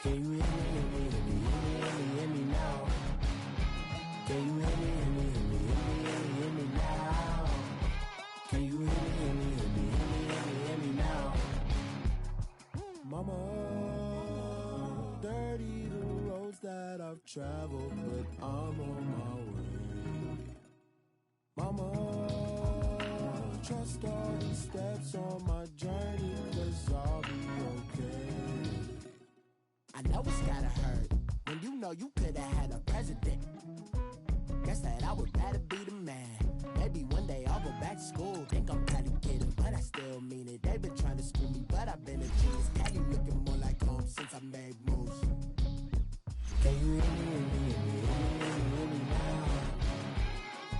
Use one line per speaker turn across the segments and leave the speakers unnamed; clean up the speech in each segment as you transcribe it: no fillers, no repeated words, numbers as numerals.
Can you hear me, hear me, hear me, hear me, hear me now? Can you hear me, hear me, hear me, hear me, hear me now? Can you hear me, hear me, hear me, hear me, hear me, hear me now? Mama, dirty the roads that I've traveled, but I'm on my way. Mama, trust all the steps on my journey, 'cause I'll be okay. I know it's gotta hurt when you know you could've had a president. Guess that I would rather be the man. Maybe one day I'll go back to school. Think I'm probably kidding, but I still mean it. They've been trying to screw me, but I've been a genius. Caddy looking more like home since I made moves. Can you hear me, hear me, hear me, hear me, hear me, hear me now?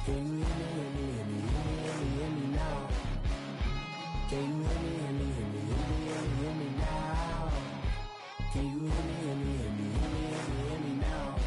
Can you hear me, hear me, hear me, hear me, hear me, hear me now? Can you hear me, hear me, hear me, hear me, hear me, hear me now? Can you hear me, hear me, hear me, hear me, hear me, hear me now?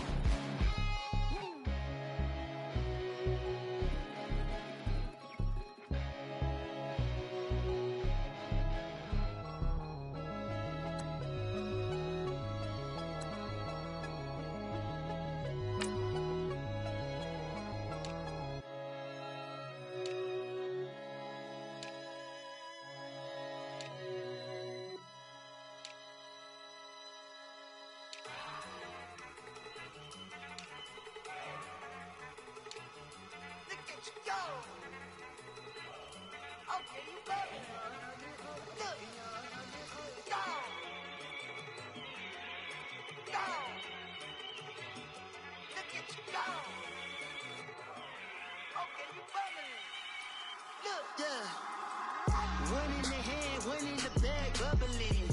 One in the hand, one in the bag, bubbling.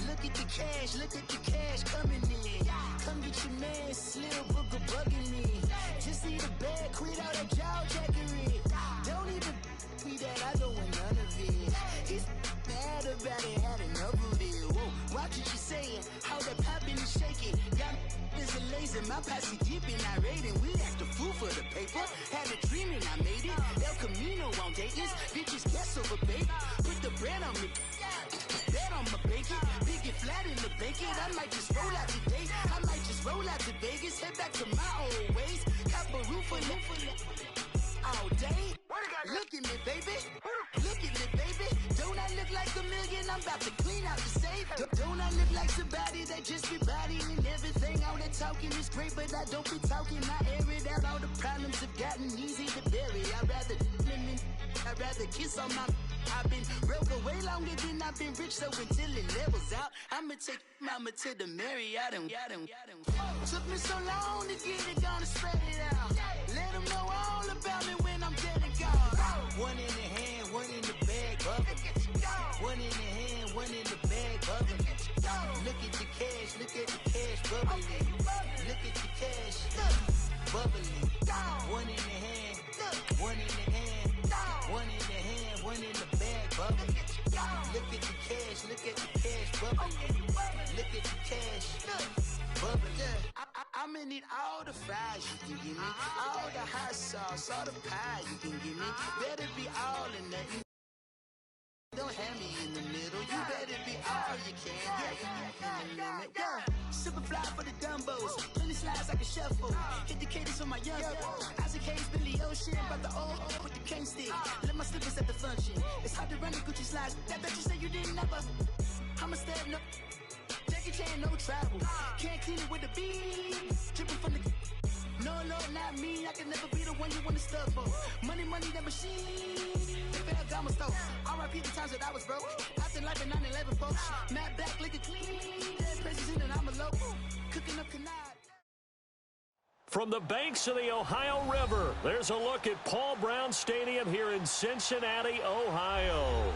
Look at the cash coming in. Come get your man, Slim Booker bugging me. Just need a bag, quit all that jaw jackery. Don't even be that, I don't want none of it. He's mad about it, had enough of it. Whoa, watch what you saying, how that poppin' and shaking. Got is a laser, my posse deep and I raiding. We act a fool for the paper, had a dream and I made it. El Camino on Dayton's, bitches guess over baby. Put the bread on me, bet on my bacon. Big and flat in the bacon, I might just roll out today. I might just roll out to Vegas, head back to my old ways. Cop a roof for all day. Look at me, baby. Look at me, baby. Don't I look like a million? I'm about to clean out the safe. Don't I look like somebody that just be bodying everything? All that talking is great, but I don't be talking. I air it out. All the problems have gotten easy to bury. I'd rather kiss on my. I've been broke way longer than I've been rich, so until it levels out, I'ma take mama to the Marriott and took me so long to get it, gonna spread it out. Let them know all about me when I'm dead and gone. One in the hand, one in the bag, bubbling. One in the hand, one in the bag, bubbling. Look at the cash, bubbling. Look at the cash, bubbling. One in the hand, one in the hand, one in the hand, one in the bag, bubbling. Look at the cash, bubbling. Look at the cash, bubbling. I'ma need all the fries you can give me, all the hot sauce, all the pie you can give me. Better be all in nothing. Don't have me in the middle. You better be all you can. Yeah. Super fly for the Dumbos. 20 slides like a shuffle. Hit the cadence on my young. Isaac Hayes, Billy Ocean. About the old with the cane stick. Let my slippers at the function. It's hard to run the Gucci slides. That bet you say you didn't never. I'ma step no. Jackie Chan, no travel. Can't clean it with the beat. Dripping from the. No, not me. I can never be the one you want to stuff for. Money, that machine. R.I.P. the times that I was broke. Acting like a 9/11 folks. Matt back, liquor clean. Dead president and I'm a local. Cooking up canard.
From the banks of the Ohio River, there's a look at Paul Brown Stadium here in Cincinnati, Ohio.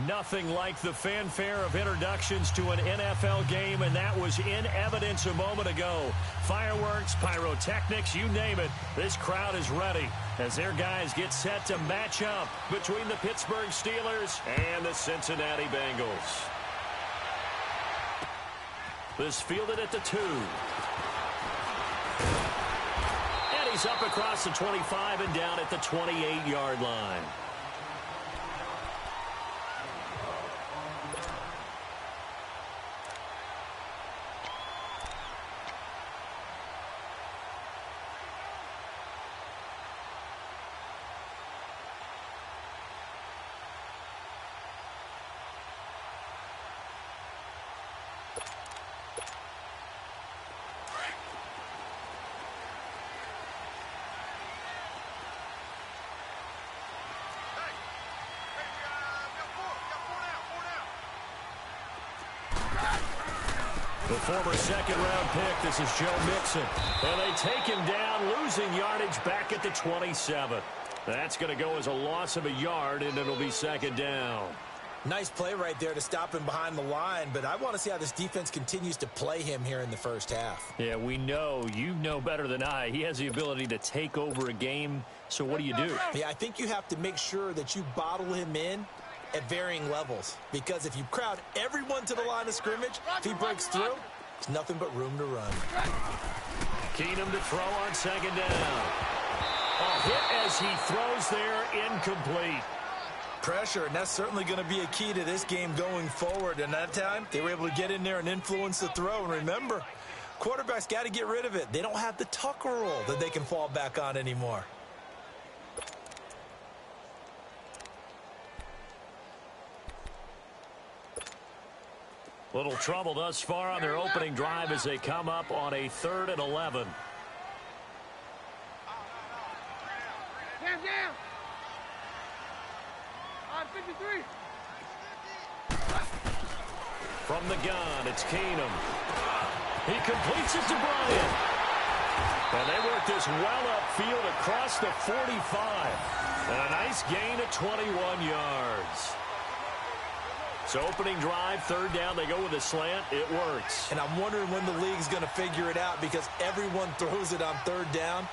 Nothing like the fanfare of introductions to an NFL game, and that was in evidence a moment ago. Fireworks, pyrotechnics, you name it. This crowd is ready as their guys get set to match up between the Pittsburgh Steelers and the Cincinnati Bengals. This fielded at the 2. And he's up across the 25 and down at the 28-yard line. The former second-round pick, this is Joe Mixon. And they take him down, losing yardage back at the 27. That's going to go as a loss of a yard, and it'll be second down.
Nice play right there to stop him behind the line, but I want to see how this defense continues to play him here in the first half.
Yeah, we know. You know better than I. He has the ability to take over a game, so what do you do?
Yeah, I think you have to make sure that you bottle him in at varying levels, because if you crowd everyone to the line of scrimmage, if he breaks through, there's nothing but room to run.
Keenum to throw on second down. A hit as he throws there, incomplete.
Pressure, and that's certainly going to be a key to this game going forward. And that time, they were able to get in there and influence the throw. And remember, quarterbacks got to get rid of it. They don't have the Tucker rule that they can fall back on anymore.
Little trouble thus far on their opening drive as they come up on a 3rd and 11.
Down. 53.
From the gun, it's Keenum. He completes it to Bryant. And they work this well upfield across the 45. And a nice gain of 21 yards. So opening drive, 3rd down, they go with a slant. It works.
And I'm wondering when the league's going to figure it out, because everyone throws it on 3rd down.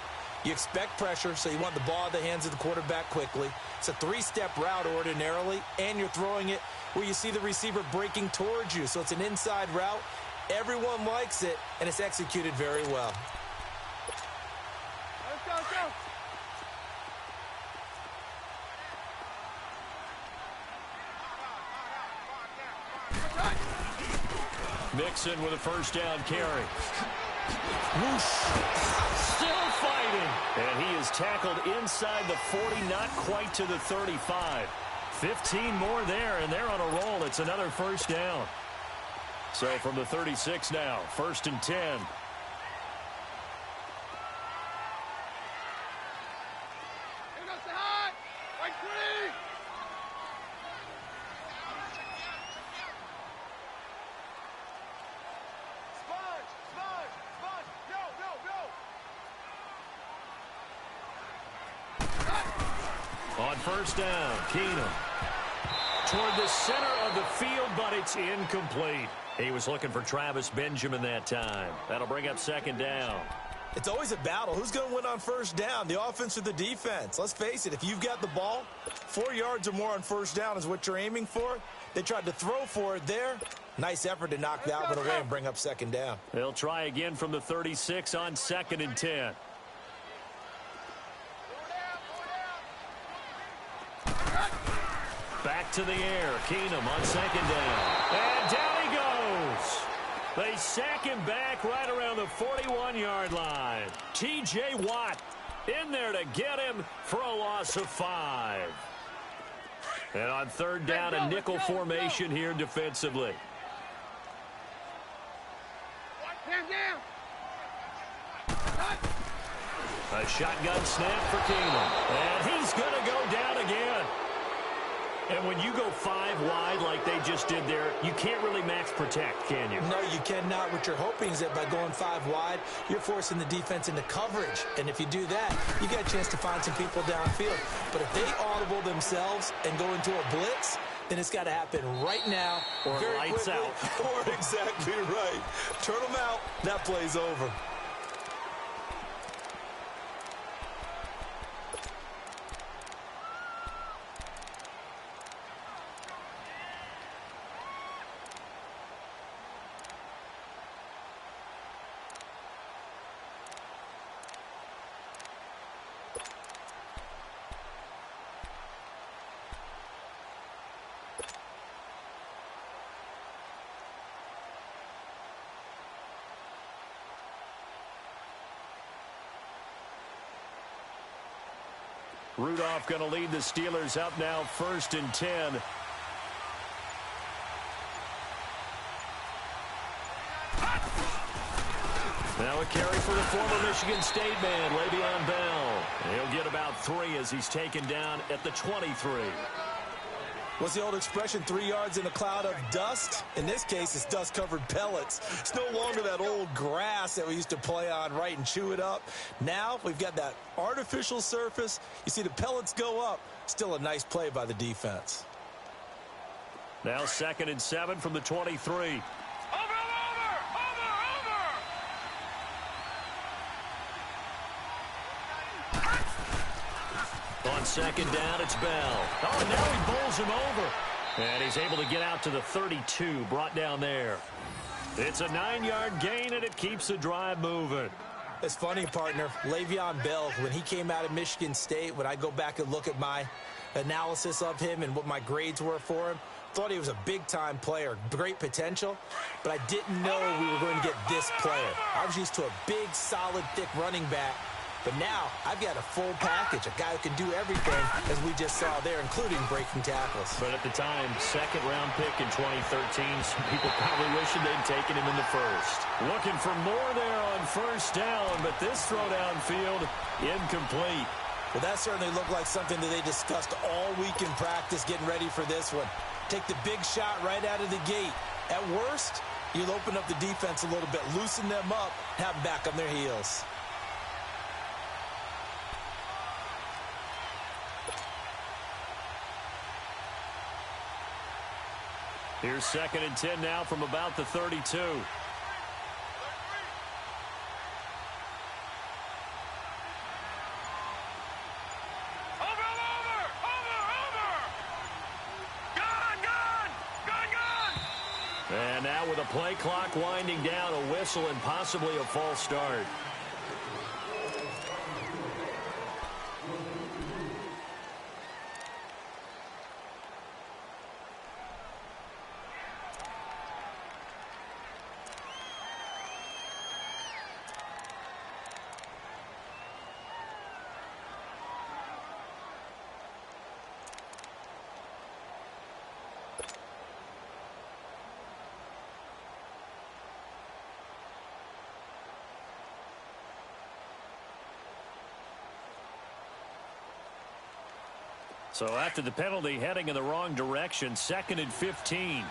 You expect pressure, so you want the ball in the hands of the quarterback quickly. It's a 3-step route ordinarily, and you're throwing it where you see the receiver breaking towards you. So it's an inside route. Everyone likes it, and it's executed very well.
Let's go.
Mixon with a 1st down carry. Whoosh. Still fighting. And he is tackled inside the 40, not quite to the 35. 15 more there, and they're on a roll. It's another 1st down. So from the 36 now, 1st and 10.
Here goes the hot. Right 3.
On 1st down, Keenum. Toward the center of the field, but it's incomplete. He was looking for Travis Benjamin that time. That'll bring up 2nd down.
It's always a battle. Who's going to win on 1st down, the offense or the defense? Let's face it, if you've got the ball, 4 yards or more on 1st down is what you're aiming for. They tried to throw for it there. Nice effort to knock that one away and bring up 2nd down.
They'll try again from the 36 on 2nd and 10. Back to the air. Keenum on 2nd down. And down he goes. They sack him back right around the 41-yard line. T.J. Watt in there to get him for a loss of 5. And on 3rd down, a nickel formation here defensively.
Down.
A shotgun snap for Keenum. And he's going to go down again. And when you go 5 wide like they just did there, you can't really max protect, can you?
No, you cannot. What you're hoping is that by going 5 wide, you're forcing the defense into coverage. And if you do that, you get a chance to find some people downfield. But if they audible themselves and go into a blitz, then it's got to happen right now.
Or
very
lights
quickly,
out.
Or exactly right. Turn them out. That play's over.
Rudolph going to lead the Steelers up now 1st and 10. Now a carry for the former Michigan State man, Le'Veon Bell. He'll get about 3 as he's taken down at the 23.
What's the old expression, 3 yards in a cloud of dust? In this case, it's dust-covered pellets. It's no longer that old grass that we used to play on, right, and chew it up. Now we've got that artificial surface. You see the pellets go up. Still a nice play by the defense.
Now 2nd and 7 from the 23. On 2nd down, it's Bell. Oh, now he bowls him over. And he's able to get out to the 32, brought down there. It's a 9-yard gain, and it keeps the drive moving.
It's funny, partner. Le'Veon Bell, when he came out of Michigan State, when I go back and look at my analysis of him and what my grades were for him, thought he was a big-time player, great potential, but I didn't know we were going to get this player. I was used to a big, solid, thick running back. But now, I've got a full package, a guy who can do everything, as we just saw there, including breaking tackles.
But at the time, 2nd-round pick in 2013, some people probably wishing they'd taken him in the 1st. Looking for more there on 1st down, but this throw downfield, incomplete.
Well, that certainly looked like something that they discussed all week in practice getting ready for this one. Take the big shot right out of the gate. At worst, you'll open up the defense a little bit, loosen them up, have them back on their heels.
Here's 2nd and 10 now from about the 32. And now with a play clock winding down, a whistle and possibly a false start. So after the penalty, heading in the wrong direction, 2nd and 15.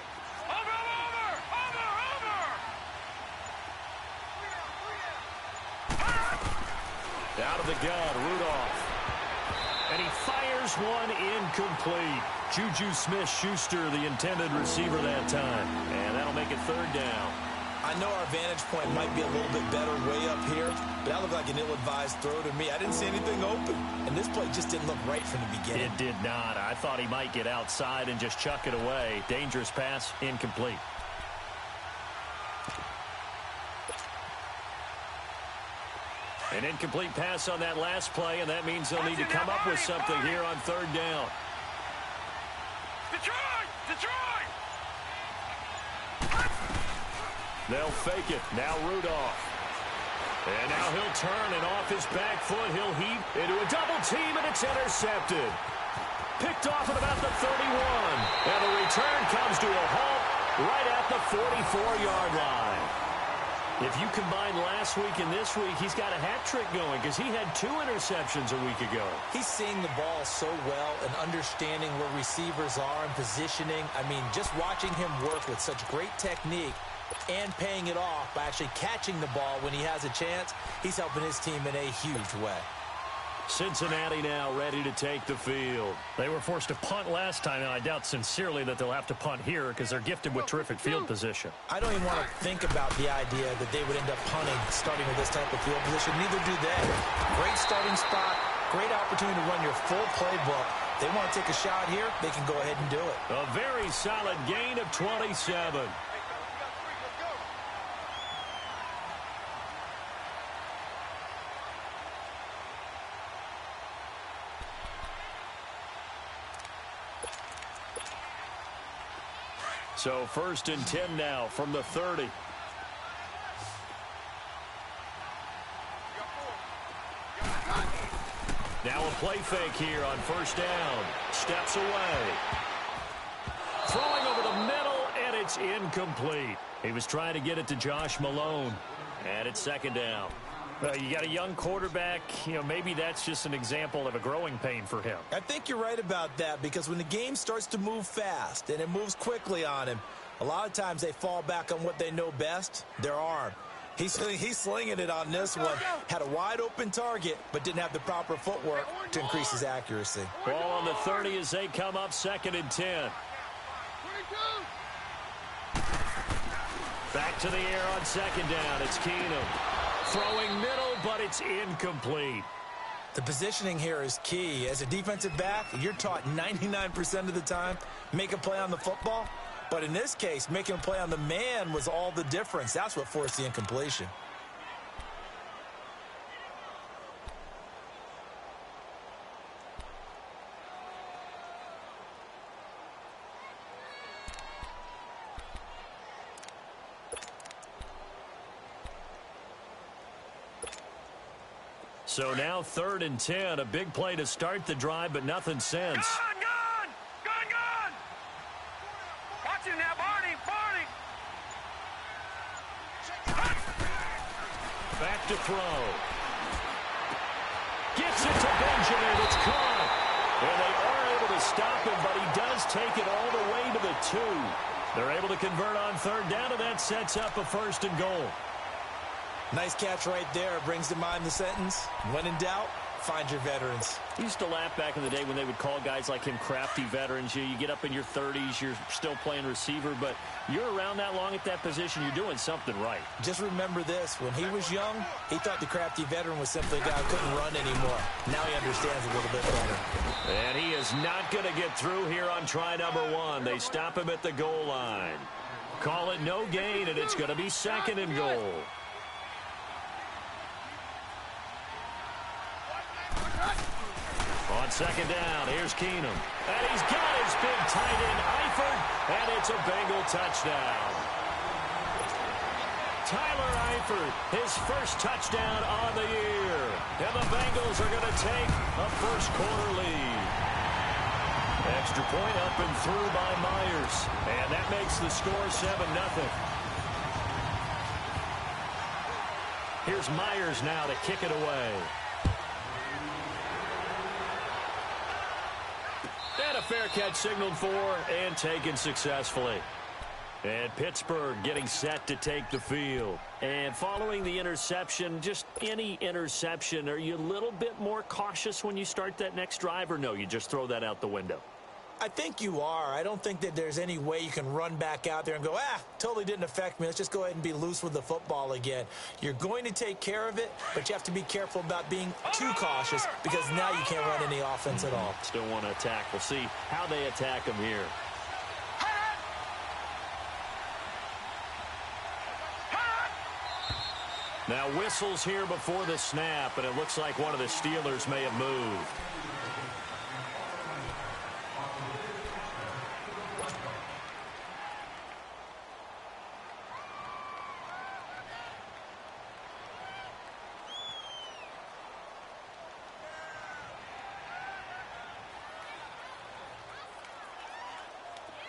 Out of the gun, Rudolph. And he fires one incomplete. Juju Smith-Schuster, the intended receiver that time. And that'll make it 3rd down.
I know our vantage point might be a little bit better way up here, but that looked like an ill-advised throw to me. I didn't see anything open, and this play just didn't look right from the beginning.
It did not. I thought he might get outside and just chuck it away. Dangerous pass, incomplete. An incomplete pass on that last play, and that means they'll need to come up with something here on 3rd down. Detroit! They'll fake it. Now Rudolph. And now he'll turn, and off his back foot, he'll heave into a double team, and it's intercepted. Picked off at about the 31. And the return comes to a halt right at the 44-yard line. If you combine last week and this week, he's got a hat trick going because he had 2 interceptions a week ago.
He's seeing the ball so well and understanding where receivers are and positioning. I mean, just watching him work with such great technique and paying it off by actually catching the ball when he has a chance, he's helping his team in a huge way.
Cincinnati now ready to take the field. They were forced to punt last time, and I doubt sincerely that they'll have to punt here because they're gifted with terrific field position.
I don't even want to think about the idea that they would end up punting starting with this type of field position. Neither do they. Great starting spot, great opportunity to run your full playbook. They want to take a shot here, they can go ahead and do it.
A very solid gain of 27. So 1st and 10 now from the 30. Now a play fake here on 1st down. Steps away. Throwing over the middle, and it's incomplete. He was trying to get it to Josh Malone. And it's 2nd down. Well, you got a young quarterback. Maybe that's just an example of a growing pain for him.
I think you're right about that because when the game starts to move fast and it moves quickly on him, a lot of times they fall back on what they know best, their arm. He's slinging it on this one. Had a wide-open target, but didn't have the proper footwork to increase his accuracy.
Ball on the 30 as they come up 2nd and 10. Back to the air on 2nd down. It's Keenum. Throwing middle, but it's incomplete.
The positioning here is key. As a defensive back, you're taught 99% of the time, make a play on the football. But in this case, making a play on the man was all the difference. That's what forced the incompletion.
So now 3rd and 10, a big play to start the drive, but nothing since.
Gone! Watch him now, Barney!
Back to throw. Gets it to Benjamin. It's caught. And they are able to stop him, but he does take it all the way to the 2. They're able to convert on 3rd down, and that sets up a 1st and goal.
Nice catch right there. Brings to mind the sentence, when in doubt, find your veterans.
We used to laugh back in the day when they would call guys like him crafty veterans. You get up in your 30s, you're still playing receiver, but you're around that long at that position, you're doing something right.
Just remember this. When he was young, he thought the crafty veteran was simply a guy who couldn't run anymore. Now he understands a little bit better.
And he is not going to get through here on try number 1. They stop him at the goal line. Call it no gain, and it's going to be 2nd and goal. On 2nd down, here's Keenum. And he's got his big tight end, Eifert, and it's a Bengal touchdown. Tyler Eifert, his first touchdown on the year. And the Bengals are going to take a first-quarter lead. Extra point up and through by Myers. And that makes the score 7-0. Here's Myers now to kick it away. And a fair catch signaled for and taken successfully. And Pittsburgh getting set to take the field. And following the interception, just any interception, are you a little bit more cautious when you start that next drive, or no, you just throw that out the window?
I think you are. I don't think that there's any way you can run back out there and go, totally didn't affect me. Let's just go ahead and be loose with the football again. You're going to take care of it, but you have to be careful about being too cautious because now you can't run any offense at all.
Still want to attack. We'll see how they attack him here. Now whistles here before the snap, and it looks like one of the Steelers may have moved.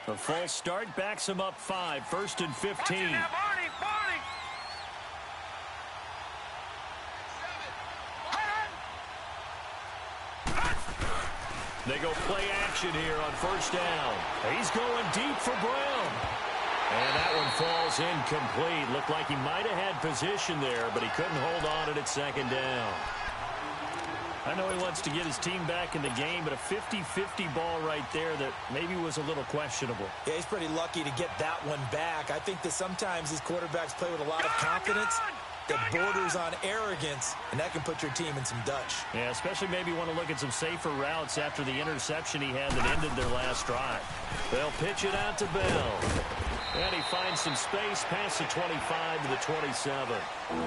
A false start backs him up 5, 1st and 15. They go play action here on 1st down. He's going deep for Brown. And that one falls incomplete. Looked like he might have had position there, but he couldn't hold on it at 2nd down. I know he wants to get his team back in the game, but a 50-50 ball right there that maybe was a little questionable.
Yeah, he's pretty lucky to get that one back. I think that sometimes these quarterbacks play with a lot of confidence that borders on arrogance, and that can put your team in some Dutch.
Yeah, especially maybe want to look at some safer routes after the interception he had that ended their last drive. They'll pitch it out to Bell. And he finds some space past the 25 to the 27.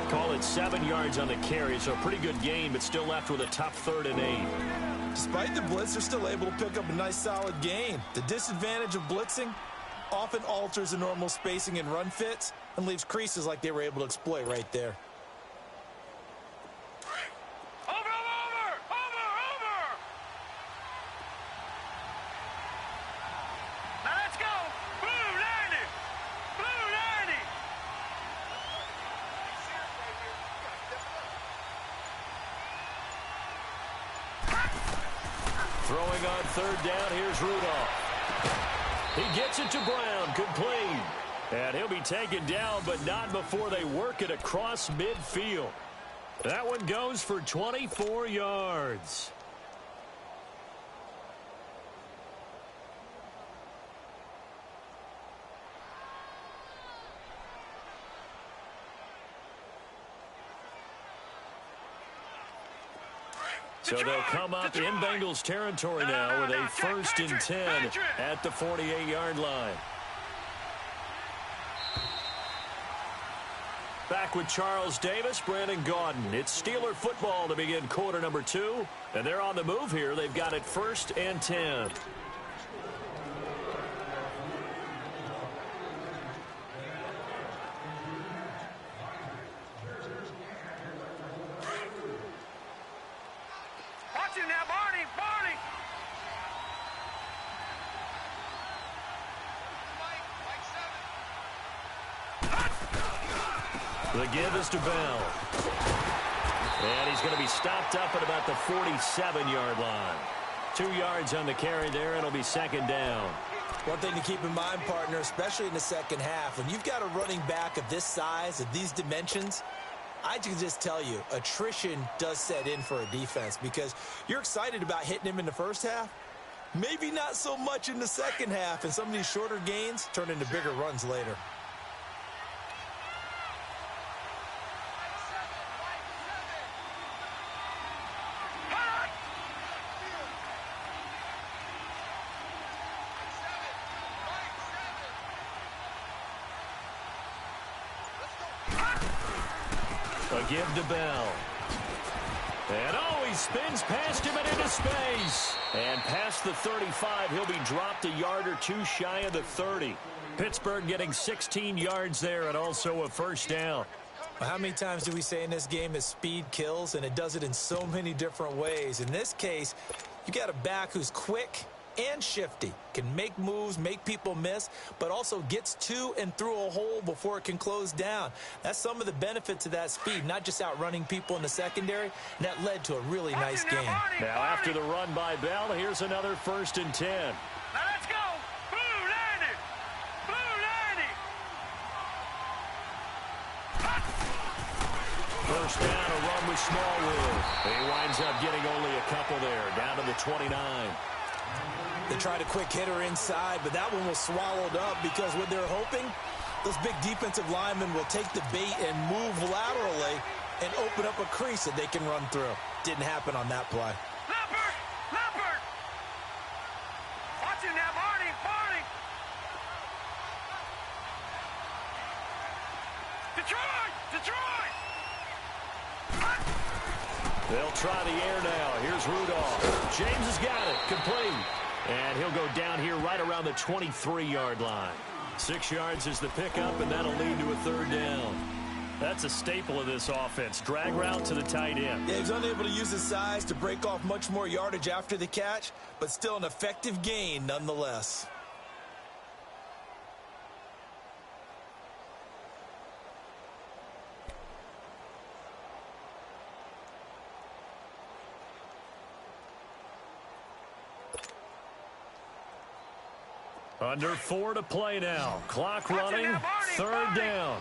Call it 7 yards on the carry, so a pretty good gain, but still left with a tough 3rd and 8.
Despite the blitz, they're still able to pick up a nice solid gain. The disadvantage of blitzing often alters the normal spacing and run fits and leaves creases like they were able to exploit right there.
Throwing on third down, here's Rudolph. He gets it to Brown, complete. And he'll be taken down, but not before they work it across midfield. That one goes for 24 yards. So they'll come up in Bengals territory now with a 1st and 10 at the 48-yard line. Back with Charles Davis, Brandon Gaudin. It's Steeler football to begin quarter number 2. And they're on the move here. They've got it 1st and 10.
Watch it now, Barney! Barney!
The give is to Bell. And he's going to be stopped up at about the 47-yard line. 2 yards on the carry there, and it'll be 2nd down.
One thing to keep in mind, partner, especially in the second half, when you've got a running back of this size, of these dimensions, I can just tell you, attrition does set in for a defense because you're excited about hitting him in the first half. Maybe not so much in the second half, and some of these shorter gains turn into bigger runs later.
A give to Bell. And he spins past him and into space. And past the 35, he'll be dropped a yard or 2 shy of the 30. Pittsburgh getting 16 yards there and also a 1st down.
Well, how many times do we say in this game that speed kills, and it does it in so many different ways? In this case, you got a back who's quick and shifty, can make moves, make people miss, but also gets to and through a hole before it can close down. That's some of the benefits of that speed, not just outrunning people in the secondary, and that led to a really nice game.
Now after the run by Bell, here's another 1st and 10.
Now let's go! Blue landed! Blue landed!
First down, a run with Smallwood. He winds up getting only a couple there, down to the 29.
They tried a quick hitter inside, but that one was swallowed up because what they're hoping, those big defensive linemen will take the bait and move laterally and open up a crease that they can run through. Didn't happen on that play.
Leopard! Leopard! Watch it now, Barney! Barney! Detroit! Detroit!
They'll try the air now. Here's Rudolph. James has got it. Complete. And he'll go down here right around the 23-yard line. 6 yards is the pickup, and that'll lead to a 3rd down. That's a staple of this offense. Drag route to the tight end.
Yeah, he's unable to use his size to break off much more yardage after the catch, but still an effective gain nonetheless.
Under 4 to play now. Clock running. 3rd down.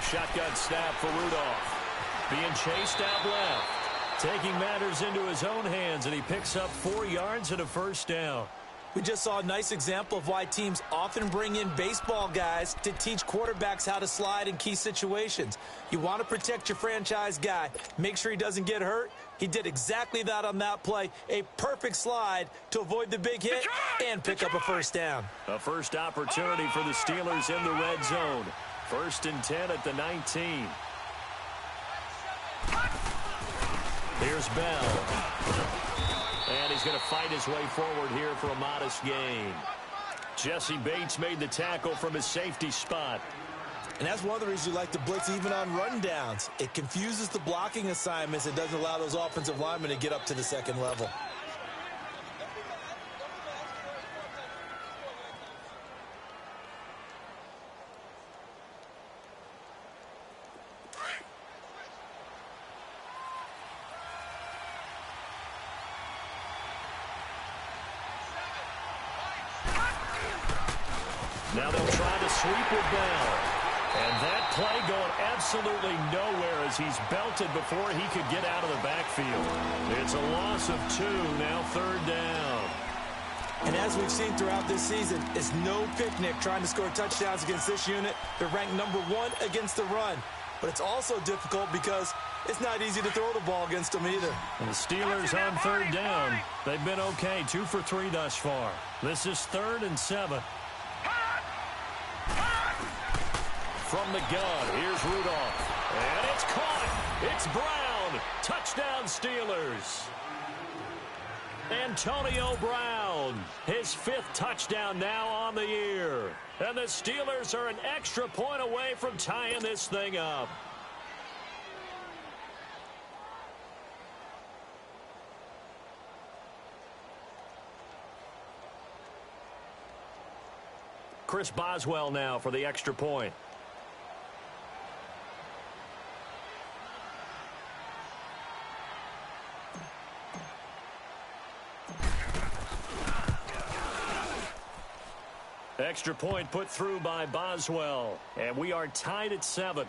Shotgun snap for Rudolph. Being chased out left. Taking matters into his own hands, and he picks up 4 yards and a 1st down.
We just saw a nice example of why teams often bring in baseball guys to teach quarterbacks how to slide in key situations. You want to protect your franchise guy. Make sure he doesn't get hurt. He did exactly that on that play. A perfect slide to avoid the big hit and pick up a 1st down.
A first opportunity for the Steelers in the red zone. 1st and 10 at the 19. Here's Bell. And he's going to fight his way forward here for a modest gain. Jesse Bates made the tackle from his safety spot.
And that's one of the reasons you like to blitz even on rundowns. It confuses the blocking assignments. It doesn't allow those offensive linemen to get up to the 2nd level.
Now they'll try to sweep with Bell. And that play going absolutely nowhere as he's belted before he could get out of the backfield. It's a loss of 2, now 3rd down.
And as we've seen throughout this season, it's no picnic trying to score touchdowns against this unit. They're ranked number 1 against the run. But it's also difficult because it's not easy to throw the ball against them either.
And the Steelers on 3rd down. They've been okay, 2 for 3 thus far. This is 3rd and 7. From the gun, here's Rudolph. And it's caught. It's Brown. Touchdown, Steelers. Antonio Brown, his 5th touchdown now on the year. And the Steelers are an extra point away from tying this thing up. Chris Boswell now for the extra point. Extra point put through by Boswell. And we are tied at 7.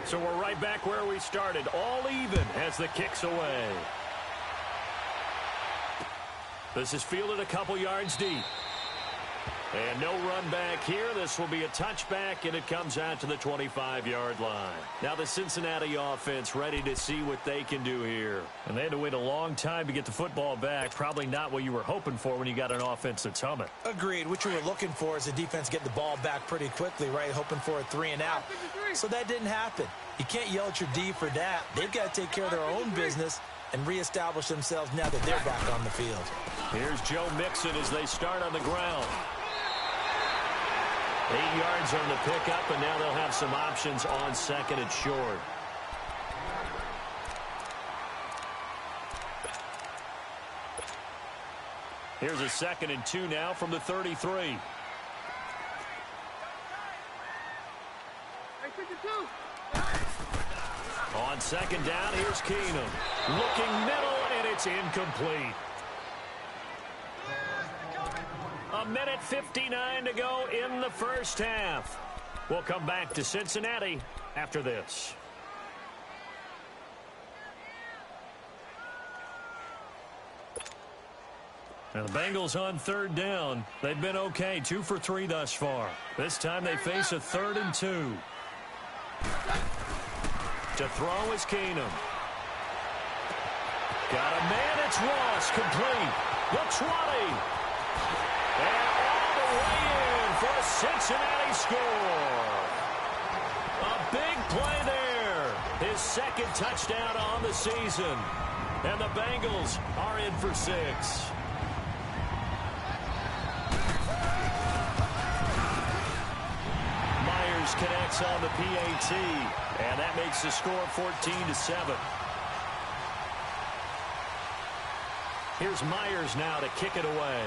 So we're right back where we started, all even as the kick's away. This is fielded a couple yards deep. And no run back here. This will be a touchback, and it comes out to the 25-yard line. Now the Cincinnati offense ready to see what they can do here. And they had to wait a long time to get the football back. Probably not what you were hoping for when you got an offense that's humming.
Agreed. What you were looking for is the defense get the ball back pretty quickly, right? Hoping for a 3 and out. So that didn't happen. You can't yell at your D for that. They've got to take care of their own business and reestablish themselves now that they're back on the field.
Here's Joe Mixon as they start on the ground. 8 yards on the pickup, and now they'll have some options on 2nd and short. Here's a 2nd and 2 now from the 33. On 2nd down, here's Keenum. Looking middle, and it's incomplete. A minute 59 to go in the first half. We'll come back to Cincinnati after this. Now the Bengals on 3rd down. They've been okay, 2 for 3 thus far. This time they face a 3rd and 2. To throw is Keenum. Got a man, it's Ross, complete. The 20. And all the way in for a Cincinnati score. A big play there. His 2nd touchdown on the season. And the Bengals are in for 6. Myers connects on the PAT. And that makes the score 14-7. Here's Myers now to kick it away.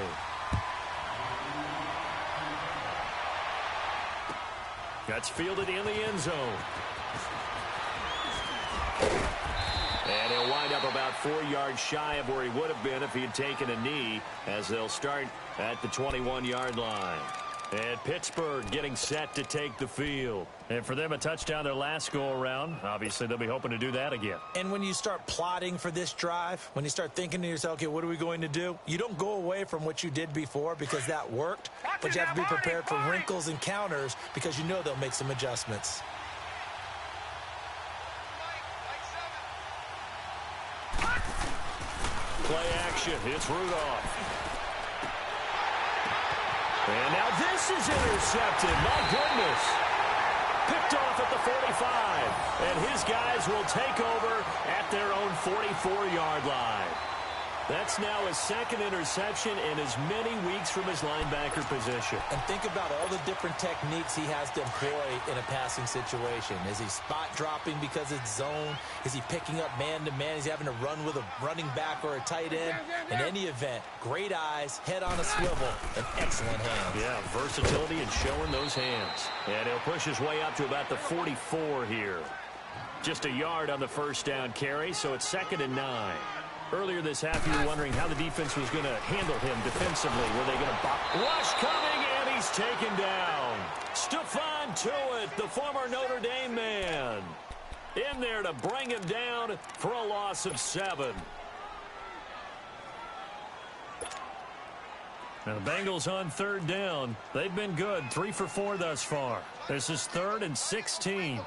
That's fielded in the end zone. And he'll wind up about 4 yards shy of where he would have been if he had taken a knee, as they'll start at the 21-yard line. And Pittsburgh getting set to take the field. And for them, a touchdown their last go-around. Obviously, they'll be hoping to do that again.
And when you start plotting for this drive, when you start thinking to yourself, okay, what are we going to do? You don't go away from what you did before because that worked, but you have to be prepared for wrinkles and counters because you know they'll make some adjustments.
Play action. It's Rudolph. And now this is intercepted. My goodness. Picked off at the 45. And his guys will take over at their own 44-yard line. That's now his second interception in as many weeks from his linebacker position.
And think about all the different techniques he has to employ in a passing situation. Is he spot dropping because it's zone? Is he picking up man-to-man? Is he having to run with a running back or a tight end? In any event, great eyes, head on a swivel, and excellent hands.
Yeah, versatility and showing those hands. And he'll push his way up to about the 44 here. Just a yard on the first down carry, so it's 2nd and 9. Earlier this half, you were wondering how the defense was going to handle him defensively. Were they going to bop? Rush coming, and he's taken down. Stephon Tuitt, the former Notre Dame man, in there to bring him down for a loss of 7. Now the Bengals on 3rd down. They've been good, 3 for 4 thus far. This is 3rd and 16.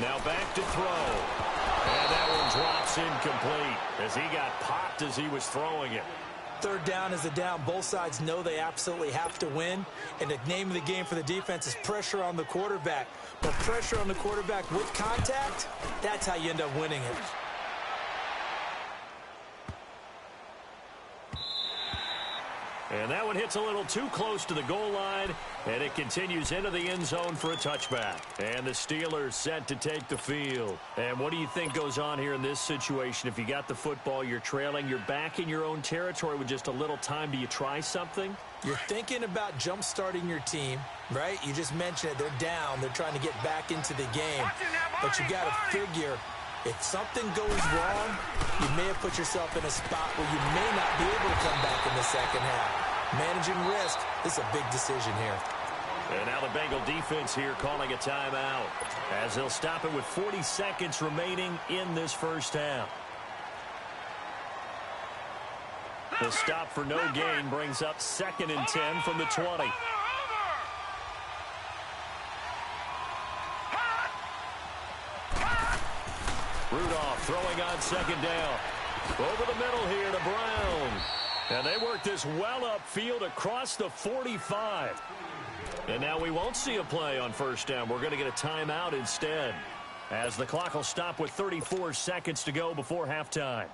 Now back to throw. And that one drops incomplete as he got popped as he was throwing it.
3rd down is a down. Both sides know they absolutely have to win. And the name of the game for the defense is pressure on the quarterback. But pressure on the quarterback with contact, that's how you end up winning it.
And that one hits a little too close to the goal line, and it continues into the end zone for a touchback. And the Steelers set to take the field. And what do you think goes on here in this situation? If you got the football, you're trailing, you're back in your own territory with just a little time. Do you try something?
You're thinking about jump-starting your team, right? You just mentioned it. They're down. They're trying to get back into the game. But you got to figure, if something goes wrong, you may have put yourself in a spot where you may not be able to come back in the second half. Managing risk, this is a big decision here.
And now the Bengal defense here calling a timeout as they'll stop it with 40 seconds remaining in this first half. The stop for no gain brings up 2nd and 10 from the 20. Rudolph throwing on 2nd down. Over the middle here to Brown. And they work this well upfield across the 45. And now we won't see a play on 1st down. We're going to get a timeout instead, as the clock will stop with 34 seconds to go before halftime.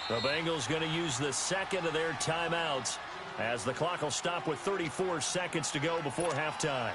The Bengals going to use the 2nd of their timeouts, as the clock will stop with 34 seconds to go before halftime.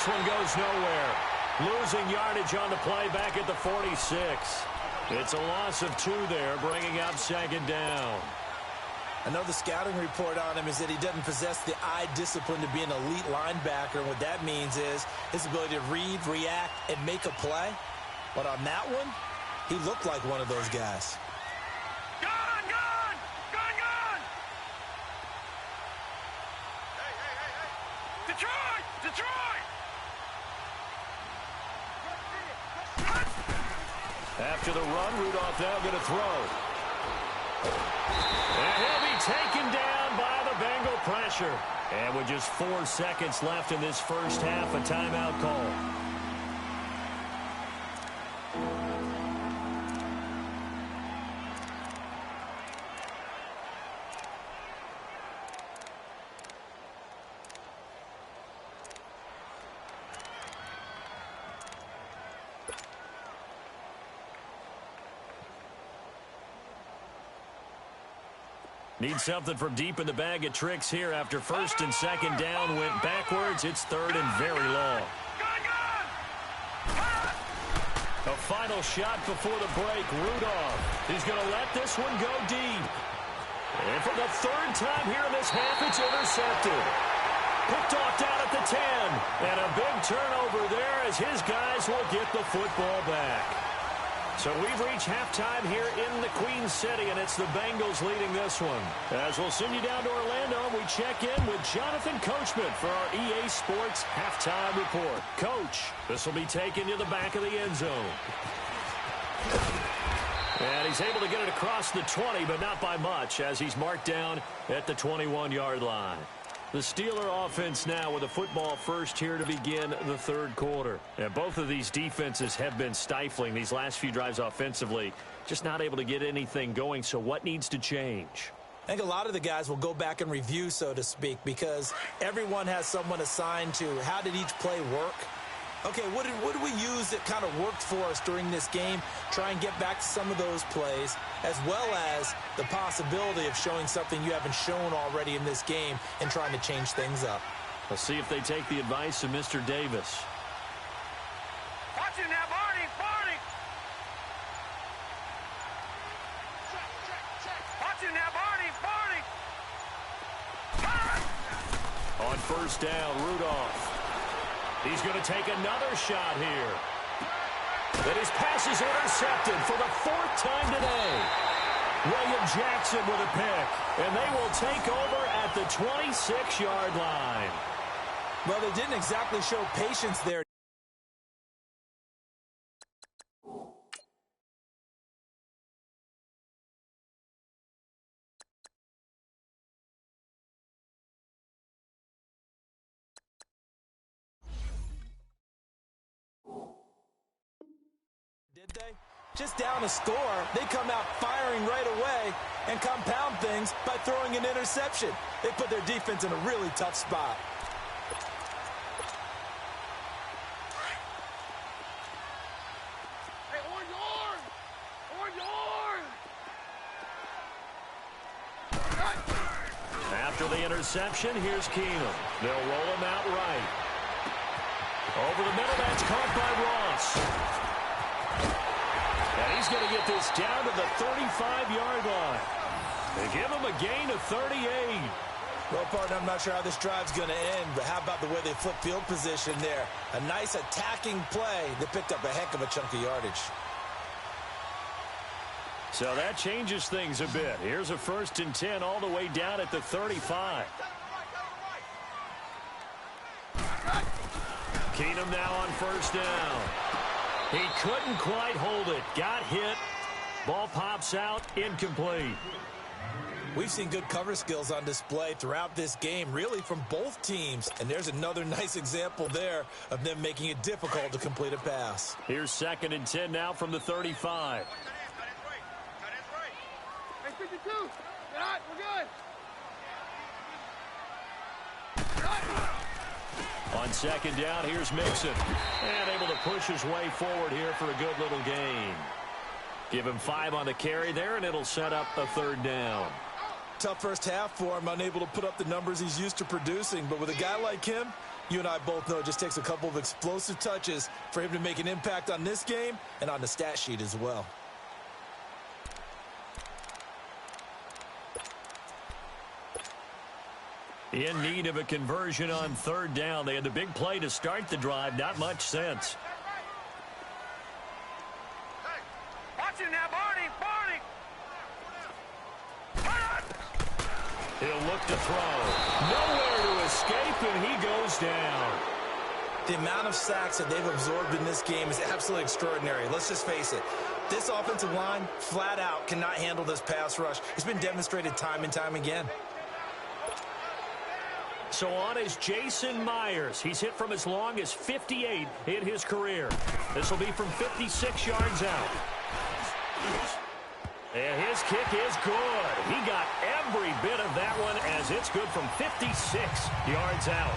One goes nowhere. Losing yardage on the play back at the 46. It's a loss of 2 there, bringing up 2nd down.
I know the scouting report on him is that he doesn't possess the eye discipline to be an elite linebacker. And what that means is his ability to read, react, and make a play. But on that one, he looked like one of those guys.
After the run, Rudolph now going to throw. And he'll be taken down by the Bengal pressure. And with just 4 seconds left in this first half, a timeout call. Need something from deep in the bag of tricks here after 1st and 2nd down went backwards. It's 3rd and very long. A final shot before the break. Rudolph. He's going to let this one go deep. And for the 3rd time here in this half, it's intercepted. Picked off down at the 10. And a big turnover there as his guys will get the football back. So So we've reached halftime here in the Queen City, and it's the Bengals leading this one. As we'll send you down to Orlando, we check in with Jonathan Coachman for our EA Sports Halftime Report. Coach, this will be taken to the back of the end zone. And he's able to get it across the 20, but not by much, as he's marked down at the 21-yard line. The Steeler offense now with a football first here to begin the third quarter. And both of these defenses have been stifling these last few drives offensively. Just not able to get anything going, so what needs to change?
I think a lot of the guys will go back and review, so to speak, because everyone has someone assigned to how did each play work. Okay, what did we use that kind of worked for us during this game? Try and get back to some of those plays, as well as the possibility of showing something you haven't shown already in this game and trying to change things up.
Let's see if they take the advice of Mr. Davis.
Watch it now, Barney, Barney. Watch it now, Barney, Barney.
On first down, Rudolph. He's going to take another shot here. And his pass is intercepted for the fourth time today. William Jackson with a pick. And they will take over at the 26-yard line.
Well, they didn't exactly show patience there. Did they? Just down a score, they come out firing right away and compound things by throwing an interception. They put their defense in a really tough spot.
Hey, on yard! On yard!
After the interception, here's Keenum. They'll roll him out right. Over the middle, that's caught by Ross. And he's going to get this down to the 35-yard line. They give him a gain of 38.
Well, partner, I'm not sure how this drive's going to end, but how about the way they flip field position there? A nice attacking play that picked up a heck of a chunk of yardage.
So that changes things a bit. Here's a 1st and 10 all the way down at the 35. Keenum now on first down. He couldn't quite hold it. Got hit. Ball pops out. Incomplete.
We've seen good cover skills on display throughout this game, really from both teams. And there's another nice example there of them making it difficult to complete a pass.
Here's 2nd and 10 now from the 35.
Hey, 52. All right, we're good.
On 2nd down, here's Mixon. And able to push his way forward here for a good little gain. Give him 5 on the carry there, and it'll set up a 3rd down.
Tough first half for him, unable to put up the numbers he's used to producing. But with a guy like him, you and I both know it just takes a couple of explosive touches for him to make an impact on this game and on the stat sheet as well.
In need of a conversion on 3rd down. They had the big play to start the drive. Not much sense.
Hey, watch it now, Barney, Barney.
He'll look to throw. Nowhere to escape, and he goes down.
The amount of sacks that they've absorbed in this game is absolutely extraordinary. Let's just face it. This offensive line, flat out, cannot handle this pass rush. It's been demonstrated time and time again.
So on is Jason Myers. He's hit from as long as 58 in his career. This will be from 56 yards out. And his kick is good. He got every bit of that one as it's good from 56 yards out.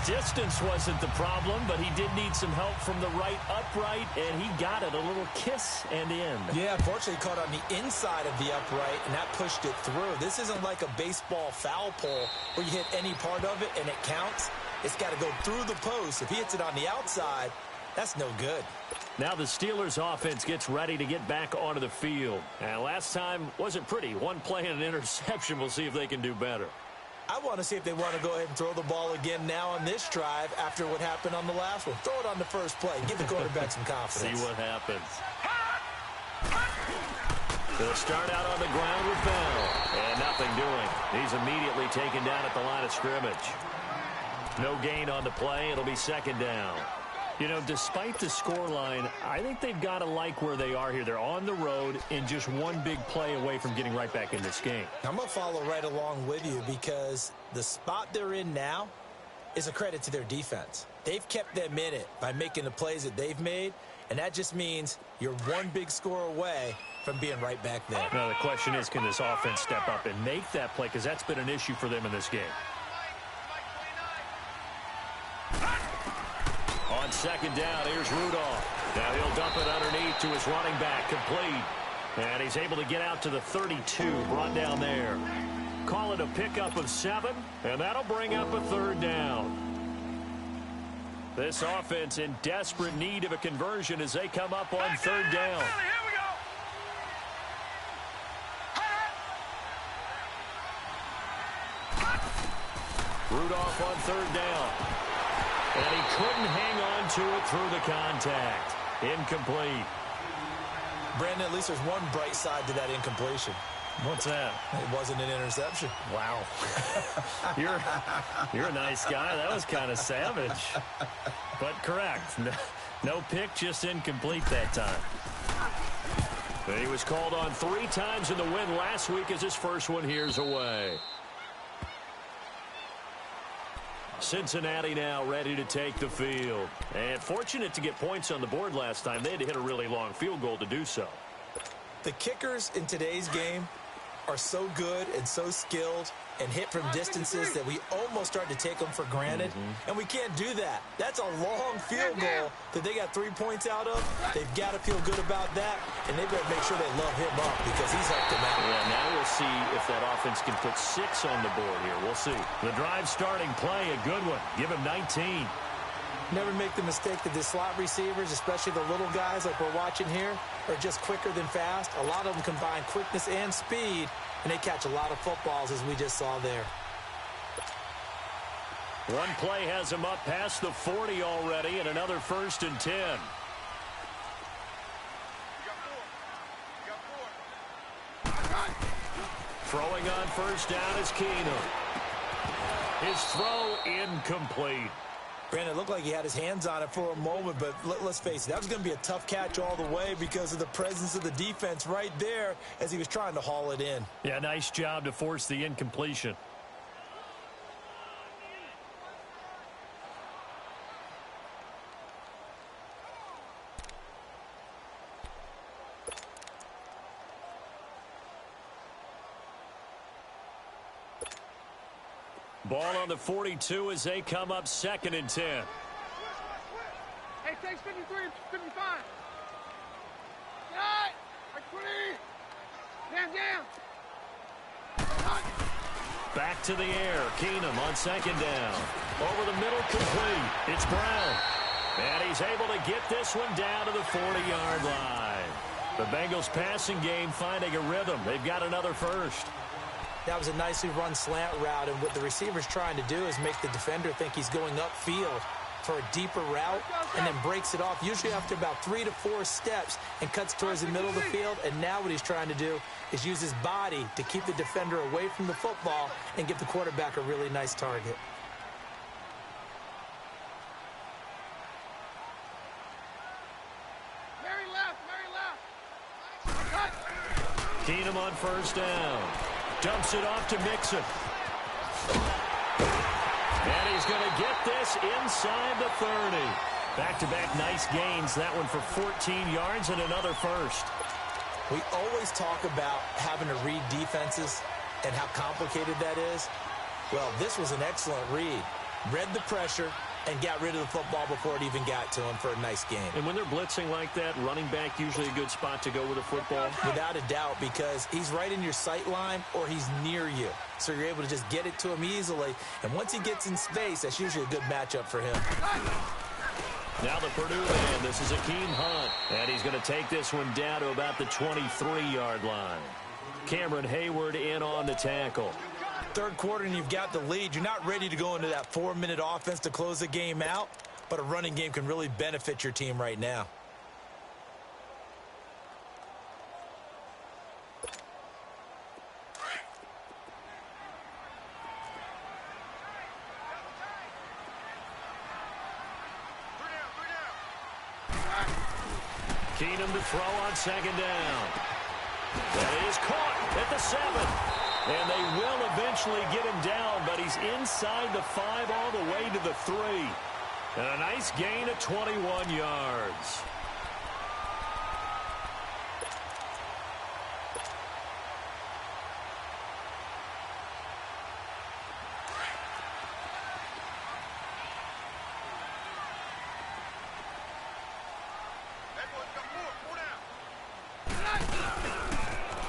Distance wasn't the problem, but he did need some help from the right upright, and he got it a little kiss and in.
Yeah, unfortunately caught on the inside of the upright, and that pushed it through. This isn't like a baseball foul pole where you hit any part of it and it counts. It's got to go through the post. If he hits it on the outside, that's no good.
Now the Steelers offense gets ready to get back onto the field. And last time wasn't pretty. One play and an interception. We'll see if they can do better.
I want to see if they want to go ahead and throw the ball again now on this drive after what happened on the last one. Throw it on the first play. Give the quarterback some confidence.
See what happens. They'll start out on the ground with Bell. And nothing doing. He's immediately taken down at the line of scrimmage. No gain on the play. It'll be second down. You know, despite the scoreline, I think they've got to like where they are here. They're on the road and just one big play away from getting right back in this game.
I'm going to follow right along with you because the spot they're in now is a credit to their defense. They've kept them in it by making the plays that they've made, and that just means you're one big score away from being right back there.
Now, the question is, can this offense step up and make that play? Because that's been an issue for them in this game. On second down, here's Rudolph. Now he'll dump it underneath to his running back, complete. And he's able to get out to the 32, brought down there. Call it a pickup of 7, and that'll bring up a third down. This offense in desperate need of a conversion as they come up on third down. Rudolph on third down. And he couldn't hang on to it through the contact. Incomplete.
Brandon, at least there's one bright side to that incompletion.
What's that?
It wasn't an interception.
Wow. You're a nice guy. That was kind of savage. But correct. No pick, just incomplete that time. But he was called on 3 times in the win last week as his first one here's away. Cincinnati now ready to take the field. And fortunate to get points on the board last time. They had to hit a really long field goal to do so.
The kickers in today's game are so good and so skilled and hit from distances that we almost start to take them for granted. And we can't do that. That's a long field goal that they got 3 points out of. They've got to feel good about that, and they better make sure they love him up because he's helped them out.
Yeah, now we'll see if that offense can put 6 on the board here. We'll see. The drive starting play, a good one. Give him 19.
Never make the mistake that the slot receivers, especially the little guys like we're watching here, are just quicker than fast. A lot of them combine quickness and speed, and they catch a lot of footballs, as we just saw there.
One play has him up past the 40 already, and another 1st and 10. Throwing on first down is Keenum. His throw incomplete.
Brandon, it looked like he had his hands on it for a moment, but let's face it, that was going to be a tough catch all the way because of the presence of the defense right there as he was trying to haul it in.
Yeah, nice job to force the incompletion. Ball on the 42 as they come up 2nd and 10.
Hey, takes 53, 55. Right, down.
Back to the air. Keenum on 2nd down. Over the middle, complete. It's Brown. And he's able to get this one down to the 40-yard line. The Bengals passing game finding a rhythm. They've got another first.
That was a nicely run slant route, and what the receiver's trying to do is make the defender think he's going upfield for a deeper route and then breaks it off, usually after about 3 to 4 steps, and cuts towards the middle of the field. And now what he's trying to do is use his body to keep the defender away from the football and give the quarterback a really nice target.
Very left.
Keenum on first down. Dumps it off to Mixon. And he's going to get this inside the 30. Back-to-back nice gains. That one for 14 yards and another first.
We always talk about having to read defenses and how complicated that is. Well, this was an excellent read. Read the pressure and got rid of the football before it even got to him for a nice game.
And when they're blitzing like that, running back usually a good spot to go with a football?
Without a doubt, because he's right in your sight line or he's near you. So you're able to just get it to him easily. And once he gets in space, that's usually a good matchup for him.
Now the Purdue man, this is Akeem Hunt. And he's going to take this one down to about the 23-yard line. Cameron Hayward in on the tackle.
Third quarter and you've got the lead. You're not ready to go into that 4-minute offense to close the game out, but a running game can really benefit your team right now.
Keenum to throw on second down. That is caught at the 7. And they will eventually get him down, but he's inside the 5 all the way to the 3. And a nice gain of 21 yards.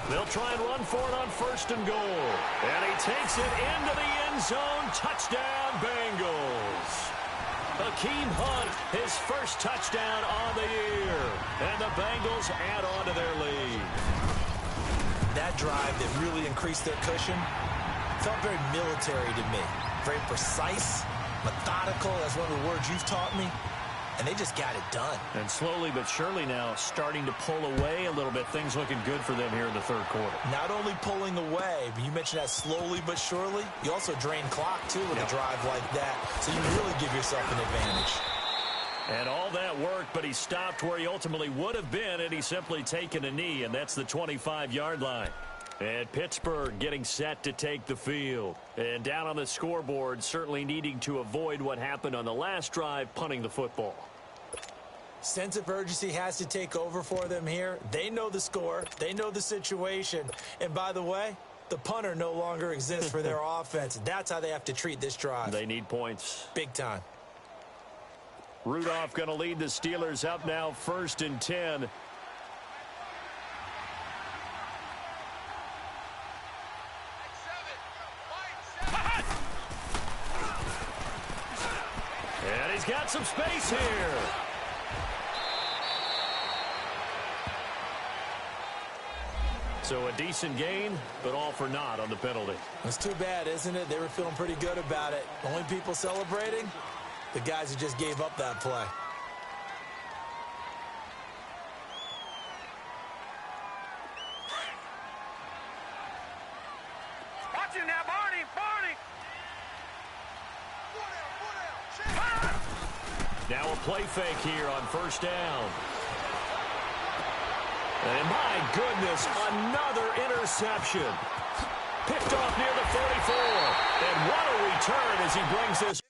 They'll try and run for it on 1st and goal. And he takes it into the end zone. Touchdown, Bengals. Hakeem Hunt, his first touchdown on the year. And the Bengals add on to their lead.
That drive that really increased their cushion felt very military to me. Very precise, methodical. That's one of the words you've taught me. And they just got it done. And
slowly but surely now starting to pull away a little bit. Things looking good for them here in the 3rd quarter.
Not only pulling away, but you mentioned that slowly but surely. You also drain clock, too, with a drive like that. So you really give yourself an advantage.
And all that worked, but he stopped where he ultimately would have been, and he's simply taken a knee, and that's the 25-yard line. And Pittsburgh getting set to take the field. And down on the scoreboard, certainly needing to avoid what happened on the last drive, punting the football.
Sense of urgency has to take over for them here. They know the score. They know the situation. And by the way, the punter no longer exists for their offense. That's how they have to treat this drive.
They need points.
Big time.
Rudolph going to lead the Steelers up now, 1st and 10. And he's got some space here. So a decent gain, but all for naught on the penalty.
It's too bad, isn't it? They were feeling pretty good about it. Only people celebrating, the guys who just gave up that play.
Watch it now, Barney, Barney.
Now a play fake here on 1st down. And my goodness, another interception. Picked off near the 44. And what a return as he brings this.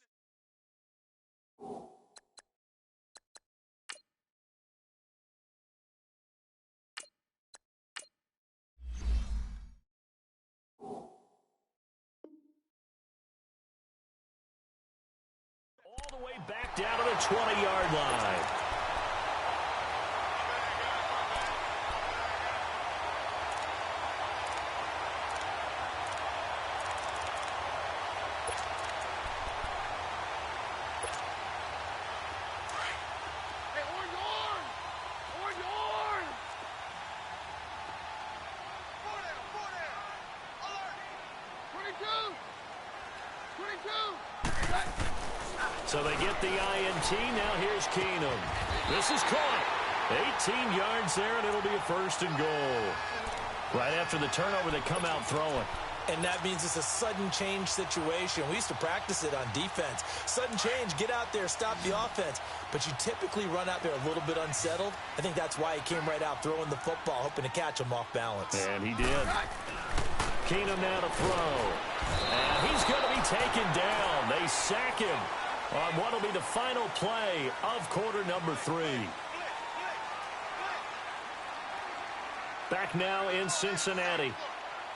All the way back down to the 20-yard line. So they get the INT. Now here's Keenum. This is caught. 18 yards there, and it'll be a 1st and goal. Right after the turnover, they come out throwing.
And that means it's a sudden change situation. We used to practice it on defense. Sudden change, get out there, stop the offense. But you typically run out there a little bit unsettled. I think that's why he came right out throwing the football, hoping to catch him off balance.
And he did. Keenum now to throw. And he's going to be taken down. They sack him on what will be the final play of quarter number 3. Back now in Cincinnati.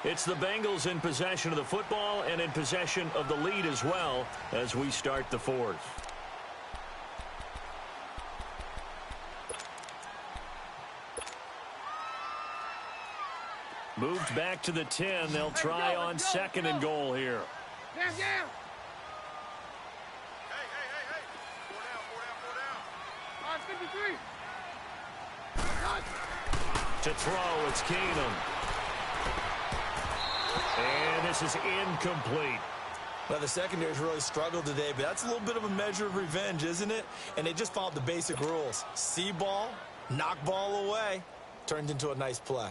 It's the Bengals in possession of the football and in possession of the lead as well as we start the 4th. Moved back to the 10. They'll try on 2nd and goal here.
Down, down.
To throw, it's Keenum. And this is incomplete.
Well, the secondary's really struggled today, but that's a little bit of a measure of revenge, isn't it? And they just followed the basic rules. See ball, knock ball away, turned into a nice play.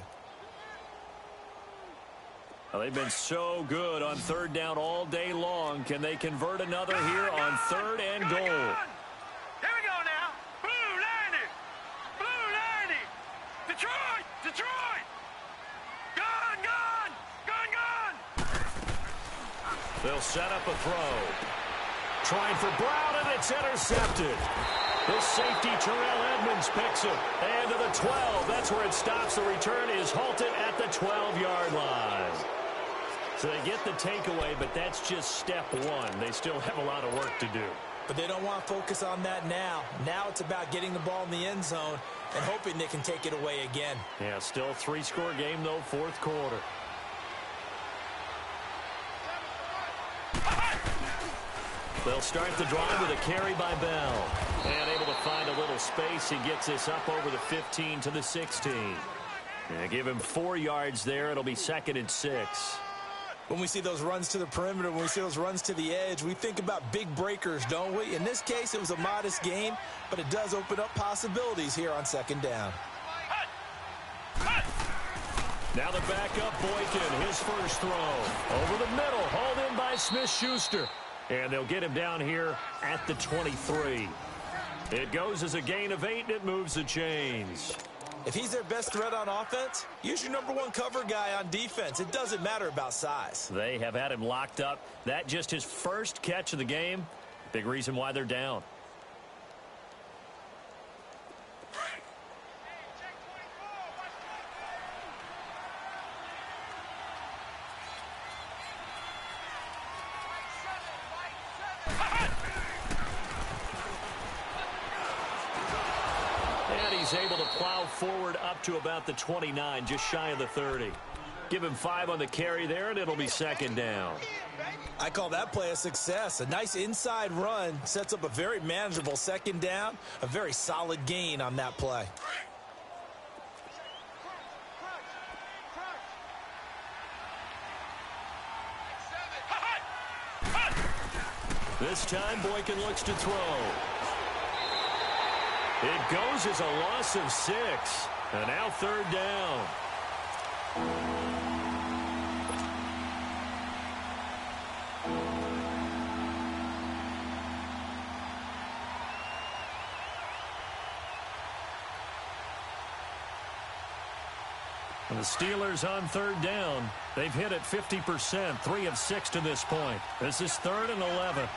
Well, they've been so good on 3rd down all day long. Can they convert another here on 3rd and goal?
Here we go now. Blue 90. Blue 90. Detroit! Gun!
They'll set up a throw. Trying for Brown, and it's intercepted. The safety, Terrell Edmonds, picks it. And to the 12. That's where it stops. The return is halted at the 12-yard line. So they get the takeaway, but that's just step one. They still have a lot of work to do.
But they don't want to focus on that now. Now it's about getting the ball in the end zone and hoping they can take it away again.
Yeah, still a 3-score game, though, fourth quarter. They'll start the drive with a carry by Bell. And able to find a little space. He gets this up over the 15 to the 16. And give him 4 yards there. It'll be 2nd and 6.
When we see those runs to the perimeter, when we see those runs to the edge, we think about big breakers, don't we? In this case, it was a modest gain, but it does open up possibilities here on 2nd down.
Now the backup Boykin, his first throw. Over the middle, hauled in by Smith-Schuster. And they'll get him down here at the 23. It goes as a gain of 8, and it moves the chains.
If he's their best threat on offense, use your #1 cover guy on defense. It doesn't matter about size.
They have had him locked up. That just his first catch of the game. Big reason why they're down. Able to plow forward up to about the 29, just shy of the 30. Give him 5 on the carry there, and it'll be 2nd down.
I call that play a success. A nice inside run sets up a very manageable 2nd down, a very solid gain on that play.
This time, Boykin looks to throw. It goes as a loss of 6. And now 3rd down. And the Steelers on 3rd down. They've hit it 50%, 3 of 6 to this point. This is 3rd and 11.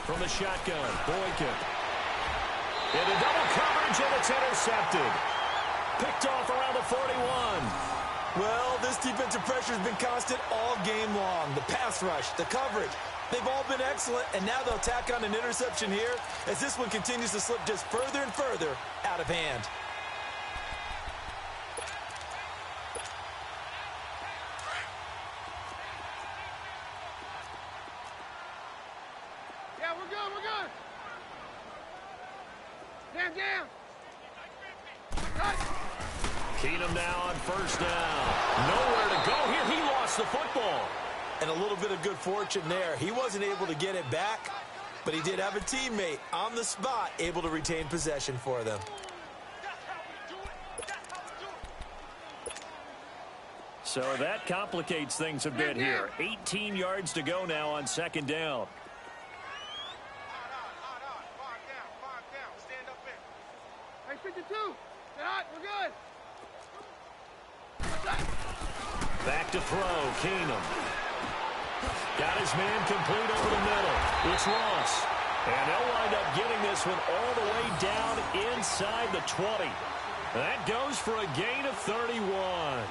From the shotgun, Boykin. Into double coverage, and it's intercepted. Picked off around the 41.
Well, this defensive pressure has been constant all game long. The pass rush, the coverage, they've all been excellent, and now they'll tack on an interception here as this one continues to slip just further and further out of hand.
Keenum now on 1st down. Nowhere to go here. He lost the football.
And a little bit of good fortune there. He wasn't able to get it back, but he did have a teammate on the spot able to retain possession for them.
So that complicates things a bit here. 18 yards to go now on 2nd down.
Hey, 52. Get hot. We're good.
Back to throw, Keenum. Got his man complete over the middle. It's Ross. And they'll wind up getting this one all the way down inside the 20. That goes for a gain of 31.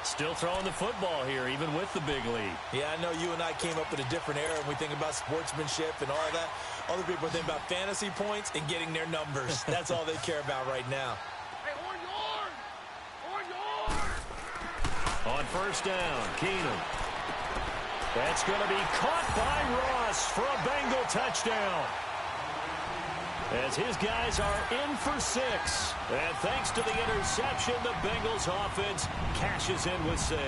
Still throwing the football here, even with the big lead.
Yeah, I know you and I came up in a different era and we think about sportsmanship and all that. Other people think about fantasy points and getting their numbers. That's all they care about right now.
Hey, orange horn! Orange horn!
On 1st down, Keenum. That's going to be caught by Ross for a Bengal touchdown. As his guys are in for 6. And thanks to the interception, the Bengals offense cashes in with 6.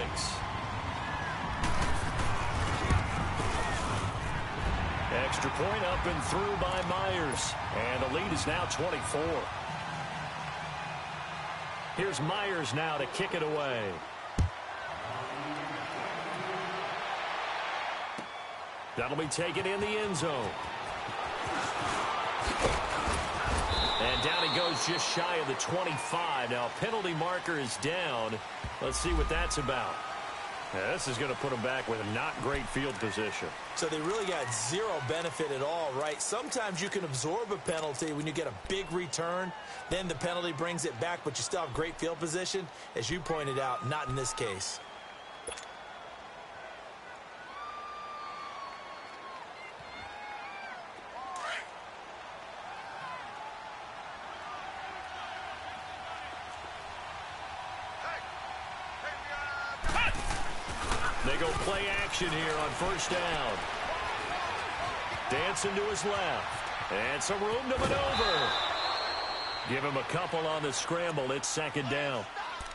Extra point up and through by Myers. And the lead is now 24. Here's Myers now to kick it away. That'll be taken in the end zone. And down he goes just shy of the 25. Now, a penalty marker is down. Let's see what that's about. Yeah, this is going to put them back with a not great field position.
So they really got zero benefit at all, right? Sometimes you can absorb a penalty when you get a big return. Then the penalty brings it back, but you still have great field position. As you pointed out, not in this case.
They go play action here on first down. Dancing to his left. And some room to maneuver. Give him a couple on the scramble. It's second down.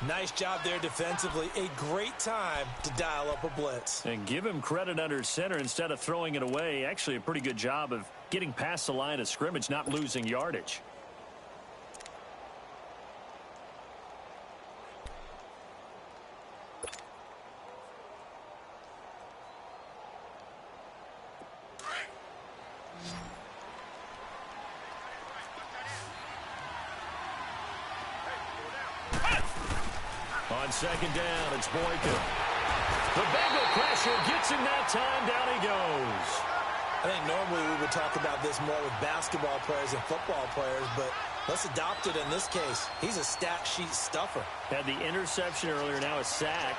Nice job there defensively. A great time to dial up a blitz.
And give him credit under center instead of throwing it away. Actually, a pretty good job of getting past the line of scrimmage, not losing yardage. On second down, it's Boykin. The Bengal pressure gets him that time. Down he goes.
I think normally we would talk about this more with basketball players and football players, but let's adopt it in this case. He's a stat sheet stuffer.
Had the interception earlier, now a sack.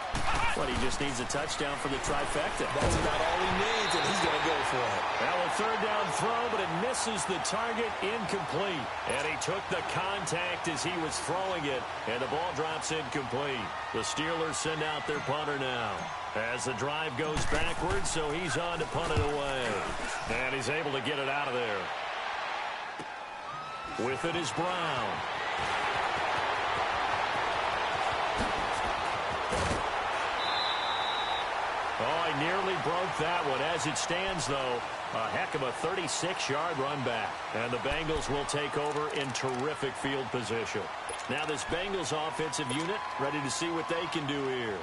But he just needs a touchdown for the trifecta.
That's about all he needs, and he's going to go for it.
Now a third down throw, but it misses the target, incomplete. And he took the contact as he was throwing it, and the ball drops incomplete. The Steelers send out their punter now. As the drive goes backwards, so he's on to punt it away. And he's able to get it out of there. With it is Brown. Oh, he nearly broke that one. As it stands, though, a heck of a 36-yard run back. And the Bengals will take over in terrific field position. Now this Bengals offensive unit ready to see what they can do here.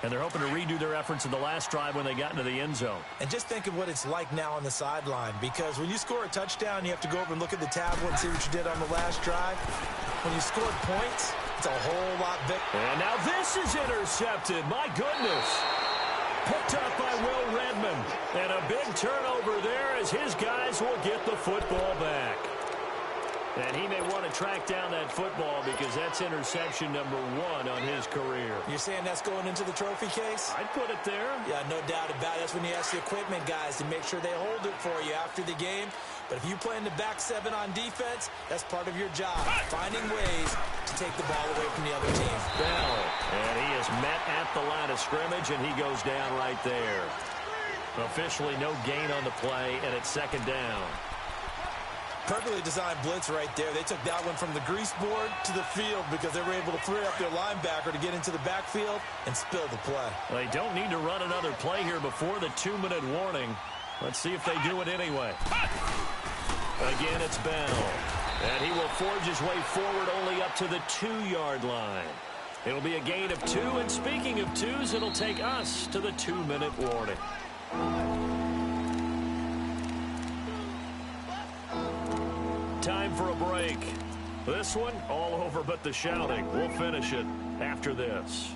And they're hoping to redo their efforts in the last drive when they got into the end zone.
And just think of what it's like now on the sideline, because when you score a touchdown, you have to go over and look at the tablet and see what you did on the last drive. When you scored points, it's a whole lot bigger.
And now this is intercepted. My goodness. Picked up by Will Redmond. And a big turnover there as his guys will get the football back. And he may want to track down that football because that's interception number 1 on his career.
You're saying that's going into the trophy case?
I'd put it there.
Yeah, no doubt about it. That's when you ask the equipment guys to make sure they hold it for you after the game. But if you play in the back 7 on defense, that's part of your job, finding ways to take the ball away from the other team.
Bell, and he is met at the line of scrimmage, and he goes down right there. Officially no gain on the play, and it's second down.
Perfectly designed blitz right there. They took that one from the grease board to the field because they were able to free up their linebacker to get into the backfield and spill the play.
They don't need to run another play here before the 2-minute warning. Let's see if they do it anyway. Again, it's Bell. And he will forge his way forward only up to the 2-yard line. It'll be a gain of 2, and speaking of 2s, it'll take us to the 2-minute warning. Time for a break. This one, all over but the shouting. We'll finish it after this.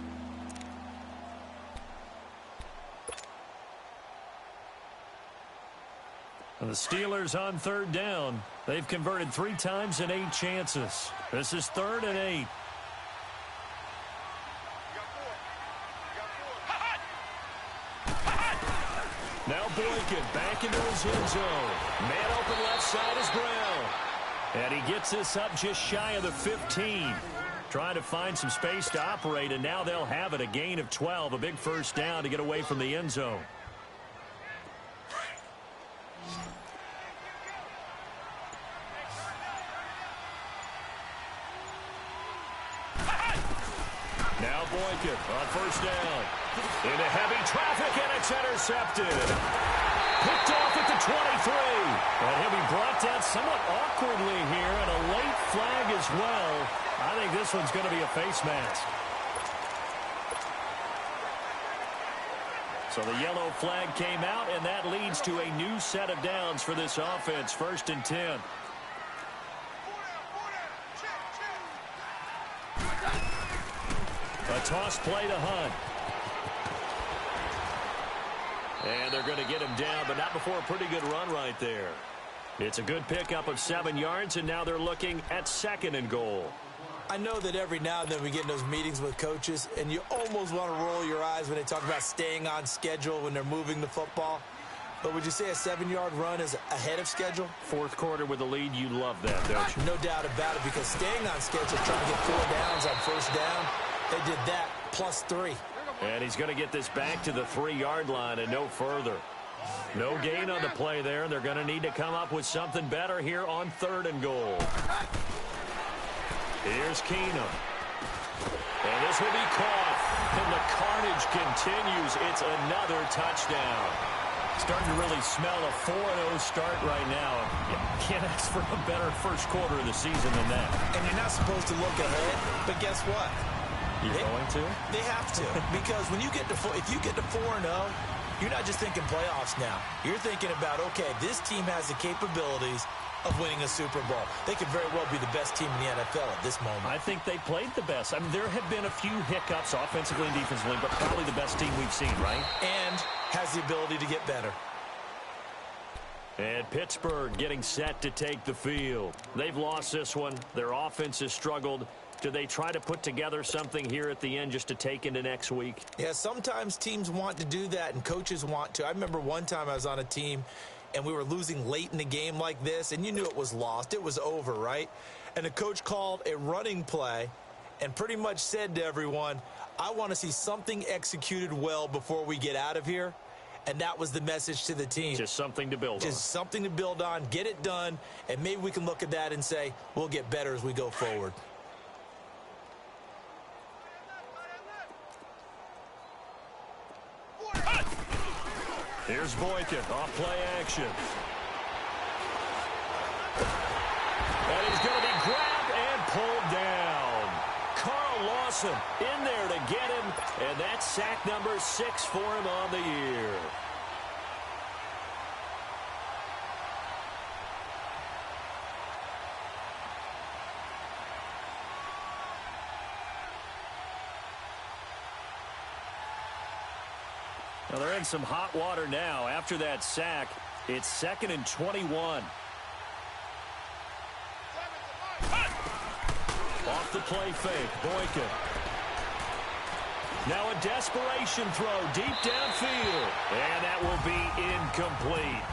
And the Steelers on third down. They've converted 3 times in 8 chances. This is 3rd and 8. Now Boykin back into his end zone. Man open left side is Brown. And he gets this up just shy of the 15. Trying to find some space to operate, and now they'll have it. A gain of 12, a big first down to get away from the end zone. Now Boykin on first down. Into heavy traffic, and it's intercepted. Picked off at the 23. And he'll be brought down somewhat awkwardly here, and a late flag as well. I think this one's going to be a face mask. So the yellow flag came out, and that leads leads to a new set of downs for this offense. 1st and 10. A toss play to Hunt. And they're going to get him down, but not before a pretty good run right there. It's a good pickup of 7 yards, and now they're looking at 2nd and goal.
I know that every now and then we get in those meetings with coaches, and you almost want to roll your eyes when they talk about staying on schedule when they're moving the football. But would you say a 7-yard run is ahead of schedule?
4th quarter with the lead, you love that, don't you?
No doubt about it, because staying on schedule, trying to get 4 downs on 1st down, they did that plus 3.
And he's going to get this back to the 3-yard line and no further. No gain on the play there. They're going to need to come up with something better here on 3rd and goal. Here's Keenum. And this will be caught. And the carnage continues. It's another touchdown. Starting to really smell a 4-0 start right now. You can't ask for a better first quarter of the season than that.
And you're not supposed to look ahead, but guess what?
You're going to?
They have to. Because when you get to if you get to 4-0, you're not just thinking playoffs now. You're thinking about, okay, this team has the capabilities of winning a Super Bowl. They could very well be the best team in the NFL at this moment.
I think they played the best. I mean, there have been a few hiccups offensively and defensively, but probably the best team we've seen, right?
And has the ability to get better.
And Pittsburgh getting set to take the field. They've lost this one. Their offense has struggled. Do they try to put together something here at the end just to take into next week?
Yeah, sometimes teams want to do that and coaches want to. I remember one time I was on a team and we were losing late in the game like this, and you knew it was lost. It was over, right? And the coach called a running play and pretty much said to everyone, I want to see something executed well before we get out of here. And that was the message to the team.
Just something to build on.
Just something to build on, get it done, and maybe we can look at that and say, we'll get better as we go forward.
Here's Boykin off play action. And he's going to be grabbed and pulled down. Carl Lawson in there to get him, and that's sack number 6 for him on the year. Now they're in some hot water now. After that sack, it's 2nd and 21. Off the play fake, Boykin. Now a desperation throw deep downfield. And that will be incomplete.